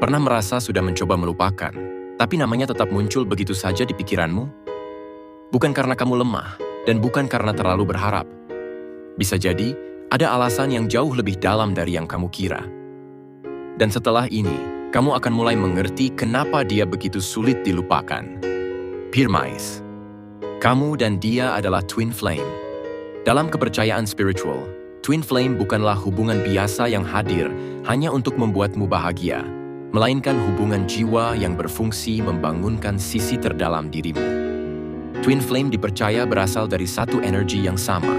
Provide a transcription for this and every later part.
Pernah merasa sudah mencoba melupakan, tapi namanya tetap muncul begitu saja di pikiranmu? Bukan karena kamu lemah, dan bukan karena terlalu berharap. Bisa jadi, ada alasan yang jauh lebih dalam dari yang kamu kira. Dan setelah ini, kamu akan mulai mengerti kenapa dia begitu sulit dilupakan. Pirmais, kamu dan dia adalah twin flame. Dalam kepercayaan spiritual, twin flame bukanlah hubungan biasa yang hadir hanya untuk membuatmu bahagia, melainkan hubungan jiwa yang berfungsi membangunkan sisi terdalam dirimu. Twin flame dipercaya berasal dari satu energi yang sama,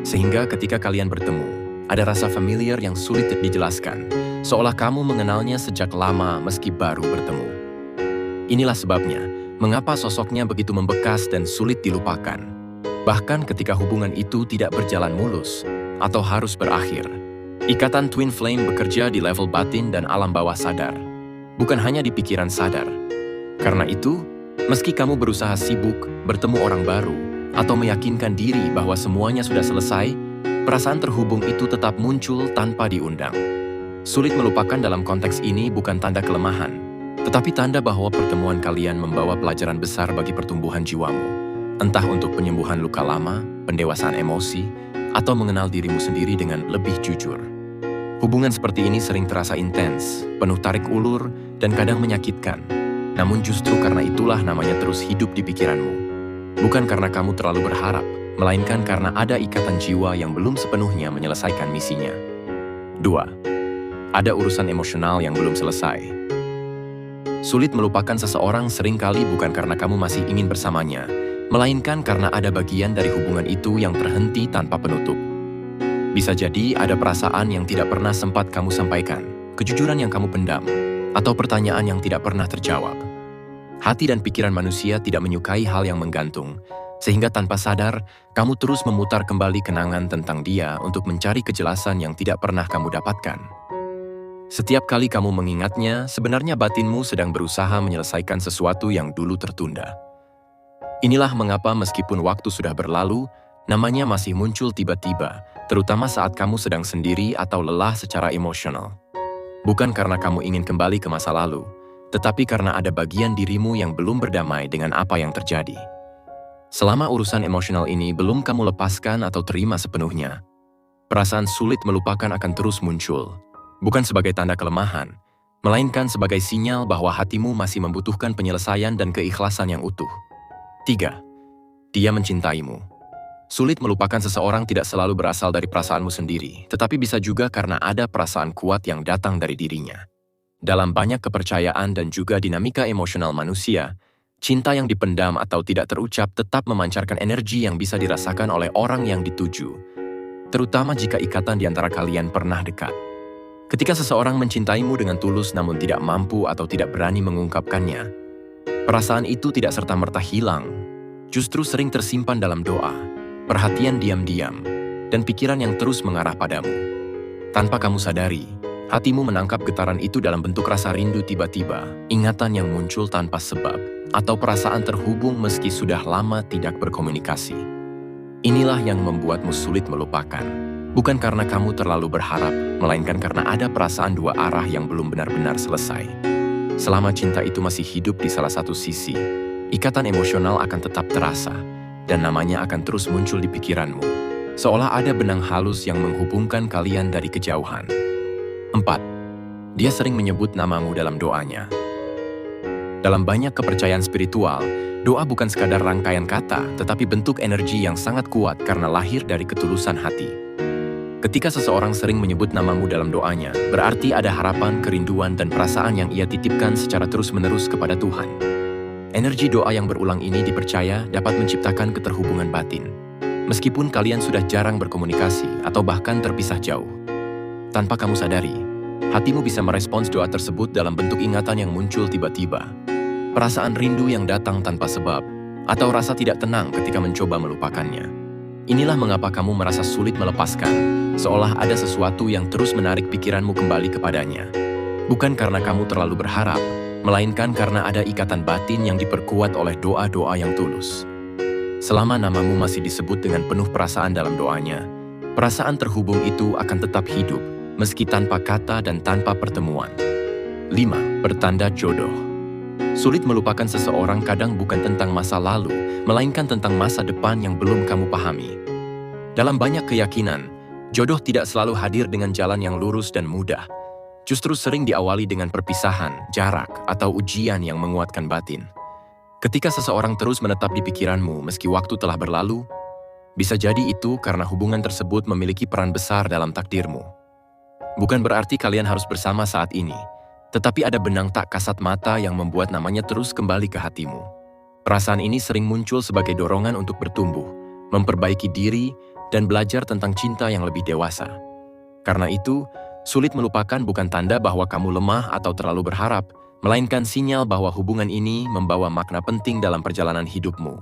sehingga ketika kalian bertemu, ada rasa familiar yang sulit dijelaskan, seolah kamu mengenalnya sejak lama meski baru bertemu. Inilah sebabnya, mengapa sosoknya begitu membekas dan sulit dilupakan, bahkan ketika hubungan itu tidak berjalan mulus atau harus berakhir. Ikatan twin flame bekerja di level batin dan alam bawah sadar, bukan hanya di pikiran sadar. Karena itu, meski kamu berusaha sibuk, bertemu orang baru, atau meyakinkan diri bahwa semuanya sudah selesai, perasaan terhubung itu tetap muncul tanpa diundang. Sulit melupakan dalam konteks ini bukan tanda kelemahan, tetapi tanda bahwa pertemuan kalian membawa pelajaran besar bagi pertumbuhan jiwamu, entah untuk penyembuhan luka lama, pendewasaan emosi, atau mengenal dirimu sendiri dengan lebih jujur. Hubungan seperti ini sering terasa intens, penuh tarik ulur, dan kadang menyakitkan. Namun justru karena itulah namanya terus hidup di pikiranmu. Bukan karena kamu terlalu berharap, melainkan karena ada ikatan jiwa yang belum sepenuhnya menyelesaikan misinya. 2. Ada urusan emosional yang belum selesai. Sulit melupakan seseorang seringkali bukan karena kamu masih ingin bersamanya, melainkan karena ada bagian dari hubungan itu yang terhenti tanpa penutup. Bisa jadi ada perasaan yang tidak pernah sempat kamu sampaikan, kejujuran yang kamu pendam, atau pertanyaan yang tidak pernah terjawab. Hati dan pikiran manusia tidak menyukai hal yang menggantung, sehingga tanpa sadar, kamu terus memutar kembali kenangan tentang dia untuk mencari kejelasan yang tidak pernah kamu dapatkan. Setiap kali kamu mengingatnya, sebenarnya batinmu sedang berusaha menyelesaikan sesuatu yang dulu tertunda. Inilah mengapa meskipun waktu sudah berlalu, namanya masih muncul tiba-tiba, terutama saat kamu sedang sendiri atau lelah secara emosional. Bukan karena kamu ingin kembali ke masa lalu, tetapi karena ada bagian dirimu yang belum berdamai dengan apa yang terjadi. Selama urusan emosional ini belum kamu lepaskan atau terima sepenuhnya, perasaan sulit melupakan akan terus muncul, bukan sebagai tanda kelemahan, melainkan sebagai sinyal bahwa hatimu masih membutuhkan penyelesaian dan keikhlasan yang utuh. 3. Dia mencintaimu. Sulit melupakan seseorang tidak selalu berasal dari perasaanmu sendiri, tetapi bisa juga karena ada perasaan kuat yang datang dari dirinya. Dalam banyak kepercayaan dan juga dinamika emosional manusia, cinta yang dipendam atau tidak terucap tetap memancarkan energi yang bisa dirasakan oleh orang yang dituju, terutama jika ikatan di antara kalian pernah dekat. Ketika seseorang mencintaimu dengan tulus namun tidak mampu atau tidak berani mengungkapkannya, perasaan itu tidak serta-merta hilang, justru sering tersimpan dalam doa, perhatian diam-diam, dan pikiran yang terus mengarah padamu. Tanpa kamu sadari, hatimu menangkap getaran itu dalam bentuk rasa rindu tiba-tiba, ingatan yang muncul tanpa sebab, atau perasaan terhubung meski sudah lama tidak berkomunikasi. Inilah yang membuatmu sulit melupakan, bukan karena kamu terlalu berharap, melainkan karena ada perasaan dua arah yang belum benar-benar selesai. Selama cinta itu masih hidup di salah satu sisi, ikatan emosional akan tetap terasa, dan namanya akan terus muncul di pikiranmu, seolah ada benang halus yang menghubungkan kalian dari kejauhan. 4. Dia sering menyebut namamu dalam doanya. Dalam banyak kepercayaan spiritual, doa bukan sekadar rangkaian kata, tetapi bentuk energi yang sangat kuat karena lahir dari ketulusan hati. Ketika seseorang sering menyebut namamu dalam doanya, berarti ada harapan, kerinduan, dan perasaan yang ia titipkan secara terus-menerus kepada Tuhan. Energi doa yang berulang ini dipercaya dapat menciptakan keterhubungan batin, meskipun kalian sudah jarang berkomunikasi atau bahkan terpisah jauh. Tanpa kamu sadari, hatimu bisa merespons doa tersebut dalam bentuk ingatan yang muncul tiba-tiba, perasaan rindu yang datang tanpa sebab, atau rasa tidak tenang ketika mencoba melupakannya. Inilah mengapa kamu merasa sulit melepaskan, seolah ada sesuatu yang terus menarik pikiranmu kembali kepadanya. Bukan karena kamu terlalu berharap, melainkan karena ada ikatan batin yang diperkuat oleh doa-doa yang tulus. Selama namamu masih disebut dengan penuh perasaan dalam doanya, perasaan terhubung itu akan tetap hidup, meski tanpa kata dan tanpa pertemuan. 5. Pertanda jodoh. Sulit melupakan seseorang kadang bukan tentang masa lalu, melainkan tentang masa depan yang belum kamu pahami. Dalam banyak keyakinan, jodoh tidak selalu hadir dengan jalan yang lurus dan mudah. Justru sering diawali dengan perpisahan, jarak, atau ujian yang menguatkan batin. Ketika seseorang terus menetap di pikiranmu meski waktu telah berlalu, bisa jadi itu karena hubungan tersebut memiliki peran besar dalam takdirmu. Bukan berarti kalian harus bersama saat ini, tetapi ada benang tak kasat mata yang membuat namanya terus kembali ke hatimu. Perasaan ini sering muncul sebagai dorongan untuk bertumbuh, memperbaiki diri, dan belajar tentang cinta yang lebih dewasa. Karena itu, sulit melupakan bukan tanda bahwa kamu lemah atau terlalu berharap, melainkan sinyal bahwa hubungan ini membawa makna penting dalam perjalanan hidupmu,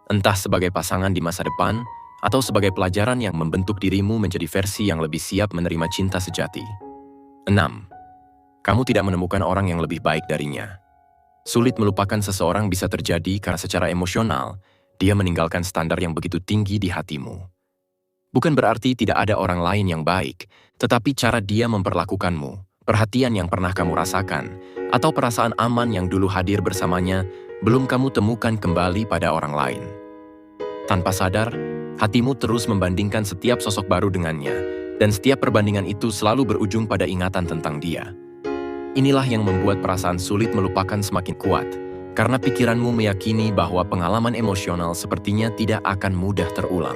entah sebagai pasangan di masa depan, atau sebagai pelajaran yang membentuk dirimu menjadi versi yang lebih siap menerima cinta sejati. 6. Kamu tidak menemukan orang yang lebih baik darinya. Sulit melupakan seseorang bisa terjadi karena secara emosional, dia meninggalkan standar yang begitu tinggi di hatimu. Bukan berarti tidak ada orang lain yang baik, tetapi cara dia memperlakukanmu, perhatian yang pernah kamu rasakan, atau perasaan aman yang dulu hadir bersamanya, belum kamu temukan kembali pada orang lain. Tanpa sadar, hatimu terus membandingkan setiap sosok baru dengannya, dan setiap perbandingan itu selalu berujung pada ingatan tentang dia. Inilah yang membuat perasaan sulit melupakan semakin kuat, karena pikiranmu meyakini bahwa pengalaman emosional sepertinya tidak akan mudah terulang.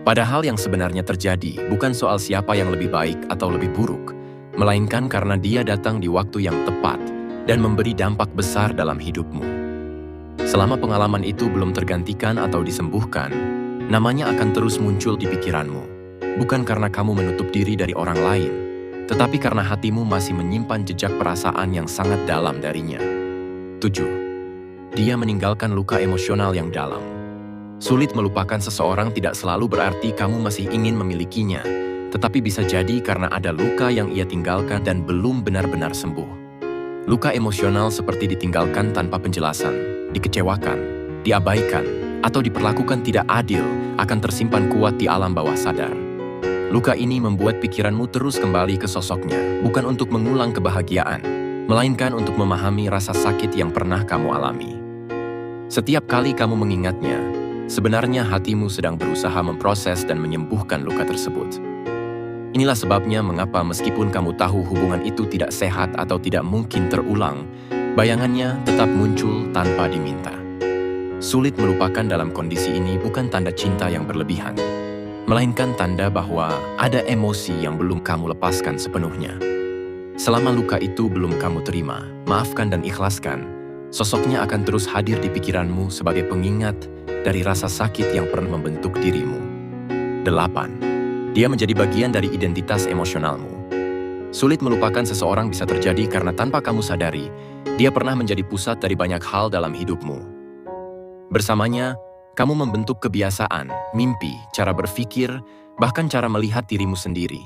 Padahal yang sebenarnya terjadi bukan soal siapa yang lebih baik atau lebih buruk, melainkan karena dia datang di waktu yang tepat dan memberi dampak besar dalam hidupmu. Selama pengalaman itu belum tergantikan atau disembuhkan, namanya akan terus muncul di pikiranmu, bukan karena kamu menutup diri dari orang lain, tetapi karena hatimu masih menyimpan jejak perasaan yang sangat dalam darinya. 7. Dia meninggalkan luka emosional yang dalam. Sulit melupakan seseorang tidak selalu berarti kamu masih ingin memilikinya, tetapi bisa jadi karena ada luka yang ia tinggalkan dan belum benar-benar sembuh. Luka emosional seperti ditinggalkan tanpa penjelasan, dikecewakan, diabaikan, atau diperlakukan tidak adil akan tersimpan kuat di alam bawah sadar. Luka ini membuat pikiranmu terus kembali ke sosoknya, bukan untuk mengulang kebahagiaan, melainkan untuk memahami rasa sakit yang pernah kamu alami. Setiap kali kamu mengingatnya, sebenarnya hatimu sedang berusaha memproses dan menyembuhkan luka tersebut. Inilah sebabnya mengapa meskipun kamu tahu hubungan itu tidak sehat atau tidak mungkin terulang, bayangannya tetap muncul tanpa diminta. Sulit melupakan dalam kondisi ini bukan tanda cinta yang berlebihan, melainkan tanda bahwa ada emosi yang belum kamu lepaskan sepenuhnya. Selama luka itu belum kamu terima, maafkan dan ikhlaskan, sosoknya akan terus hadir di pikiranmu sebagai pengingat dari rasa sakit yang pernah membentuk dirimu. 8. Dia menjadi bagian dari identitas emosionalmu. Sulit melupakan seseorang bisa terjadi karena tanpa kamu sadari, dia pernah menjadi pusat dari banyak hal dalam hidupmu. Bersamanya, kamu membentuk kebiasaan, mimpi, cara berpikir, bahkan cara melihat dirimu sendiri.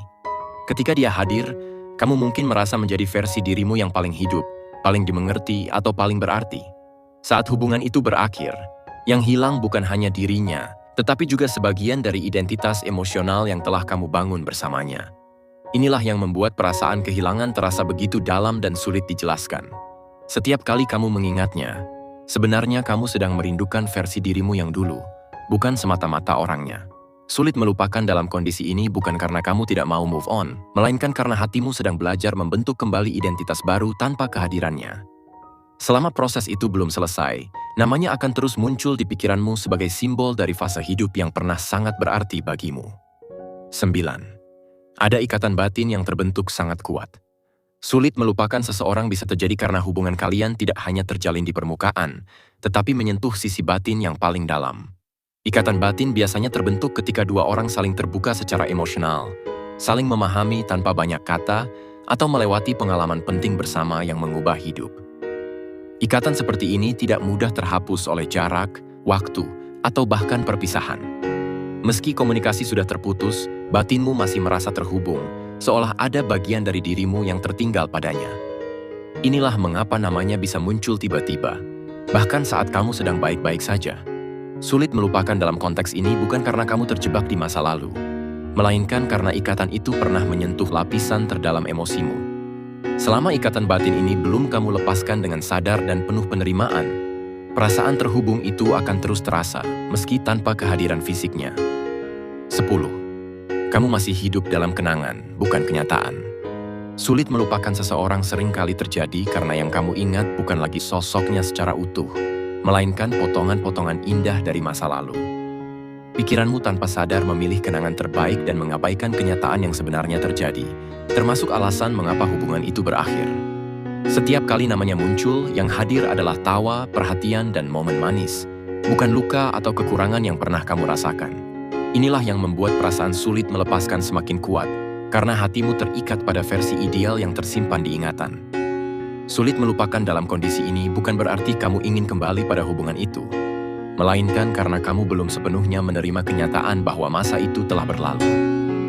Ketika dia hadir, kamu mungkin merasa menjadi versi dirimu yang paling hidup, paling dimengerti, atau paling berarti. Saat hubungan itu berakhir, yang hilang bukan hanya dirinya, tetapi juga sebagian dari identitas emosional yang telah kamu bangun bersamanya. Inilah yang membuat perasaan kehilangan terasa begitu dalam dan sulit dijelaskan. Setiap kali kamu mengingatnya, sebenarnya kamu sedang merindukan versi dirimu yang dulu, bukan semata-mata orangnya. Sulit melupakan dalam kondisi ini bukan karena kamu tidak mau move on, melainkan karena hatimu sedang belajar membentuk kembali identitas baru tanpa kehadirannya. Selama proses itu belum selesai, namanya akan terus muncul di pikiranmu sebagai simbol dari fase hidup yang pernah sangat berarti bagimu. 9. Ada ikatan batin yang terbentuk sangat kuat. Sulit melupakan seseorang bisa terjadi karena hubungan kalian tidak hanya terjalin di permukaan, tetapi menyentuh sisi batin yang paling dalam. Ikatan batin biasanya terbentuk ketika dua orang saling terbuka secara emosional, saling memahami tanpa banyak kata, atau melewati pengalaman penting bersama yang mengubah hidup. Ikatan seperti ini tidak mudah terhapus oleh jarak, waktu, atau bahkan perpisahan. Meski komunikasi sudah terputus, batinmu masih merasa terhubung, seolah ada bagian dari dirimu yang tertinggal padanya. Inilah mengapa namanya bisa muncul tiba-tiba, bahkan saat kamu sedang baik-baik saja. Sulit melupakan dalam konteks ini bukan karena kamu terjebak di masa lalu, melainkan karena ikatan itu pernah menyentuh lapisan terdalam emosimu. Selama ikatan batin ini belum kamu lepaskan dengan sadar dan penuh penerimaan, perasaan terhubung itu akan terus terasa, meski tanpa kehadiran fisiknya. 10. Kamu masih hidup dalam kenangan, bukan kenyataan. Sulit melupakan seseorang seringkali terjadi karena yang kamu ingat bukan lagi sosoknya secara utuh, melainkan potongan-potongan indah dari masa lalu. Pikiranmu tanpa sadar memilih kenangan terbaik dan mengabaikan kenyataan yang sebenarnya terjadi, termasuk alasan mengapa hubungan itu berakhir. Setiap kali namanya muncul, yang hadir adalah tawa, perhatian, dan momen manis, bukan luka atau kekurangan yang pernah kamu rasakan. Inilah yang membuat perasaan sulit melepaskan semakin kuat, karena hatimu terikat pada versi ideal yang tersimpan di ingatan. Sulit melupakan dalam kondisi ini bukan berarti kamu ingin kembali pada hubungan itu, melainkan karena kamu belum sepenuhnya menerima kenyataan bahwa masa itu telah berlalu.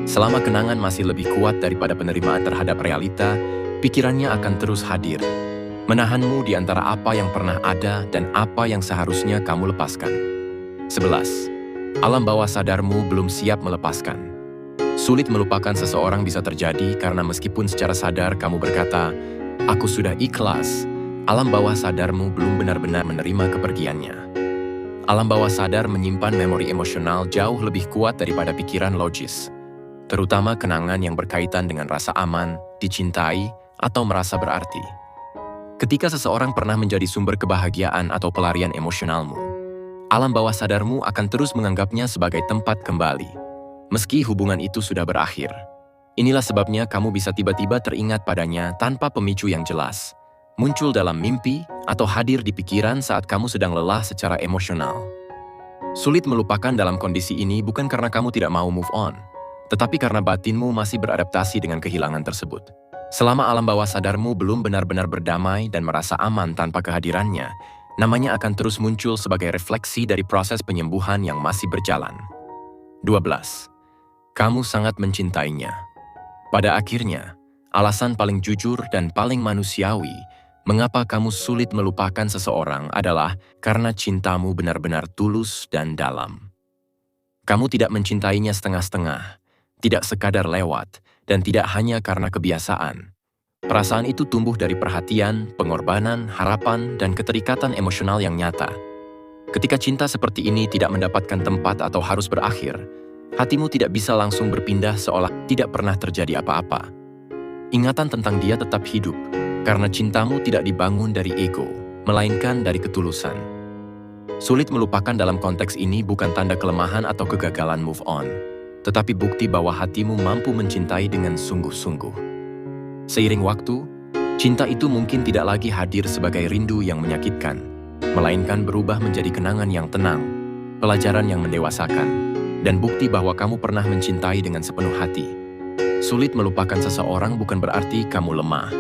Selama kenangan masih lebih kuat daripada penerimaan terhadap realita, pikirannya akan terus hadir, menahanmu di antara apa yang pernah ada dan apa yang seharusnya kamu lepaskan. 11. Alam bawah sadarmu belum siap melepaskan. Sulit melupakan seseorang bisa terjadi karena meskipun secara sadar kamu berkata, "Aku sudah ikhlas," alam bawah sadarmu belum benar-benar menerima kepergiannya. Alam bawah sadar menyimpan memori emosional jauh lebih kuat daripada pikiran logis, terutama kenangan yang berkaitan dengan rasa aman, dicintai, atau merasa berarti. Ketika seseorang pernah menjadi sumber kebahagiaan atau pelarian emosionalmu, alam bawah sadarmu akan terus menganggapnya sebagai tempat kembali, meski hubungan itu sudah berakhir. Inilah sebabnya kamu bisa tiba-tiba teringat padanya tanpa pemicu yang jelas, muncul dalam mimpi, atau hadir di pikiran saat kamu sedang lelah secara emosional. Sulit melupakan dalam kondisi ini bukan karena kamu tidak mau move on, tetapi karena batinmu masih beradaptasi dengan kehilangan tersebut. Selama alam bawah sadarmu belum benar-benar berdamai dan merasa aman tanpa kehadirannya, namanya akan terus muncul sebagai refleksi dari proses penyembuhan yang masih berjalan. 12. Kamu sangat mencintainya. Pada akhirnya, alasan paling jujur dan paling manusiawi mengapa kamu sulit melupakan seseorang adalah karena cintamu benar-benar tulus dan dalam. Kamu tidak mencintainya setengah-setengah, tidak sekadar lewat, dan tidak hanya karena kebiasaan. Perasaan itu tumbuh dari perhatian, pengorbanan, harapan, dan keterikatan emosional yang nyata. Ketika cinta seperti ini tidak mendapatkan tempat atau harus berakhir, hatimu tidak bisa langsung berpindah seolah tidak pernah terjadi apa-apa. Ingatan tentang dia tetap hidup, karena cintamu tidak dibangun dari ego, melainkan dari ketulusan. Sulit melupakan dalam konteks ini bukan tanda kelemahan atau kegagalan move on, tetapi bukti bahwa hatimu mampu mencintai dengan sungguh-sungguh. Seiring waktu, cinta itu mungkin tidak lagi hadir sebagai rindu yang menyakitkan, melainkan berubah menjadi kenangan yang tenang, pelajaran yang mendewasakan, dan bukti bahwa kamu pernah mencintai dengan sepenuh hati. Sulit melupakan seseorang bukan berarti kamu lemah,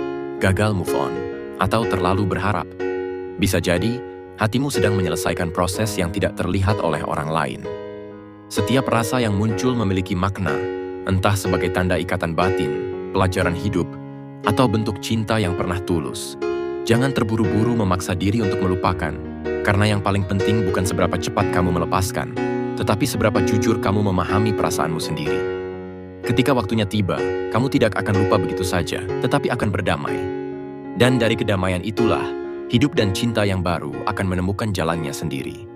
gagal move on, atau terlalu berharap. Bisa jadi, hatimu sedang menyelesaikan proses yang tidak terlihat oleh orang lain. Setiap rasa yang muncul memiliki makna, entah sebagai tanda ikatan batin, pelajaran hidup, atau bentuk cinta yang pernah tulus. Jangan terburu-buru memaksa diri untuk melupakan, karena yang paling penting bukan seberapa cepat kamu melepaskan, tetapi seberapa jujur kamu memahami perasaanmu sendiri. Ketika waktunya tiba, kamu tidak akan lupa begitu saja, tetapi akan berdamai. Dan dari kedamaian itulah, hidup dan cinta yang baru akan menemukan jalannya sendiri.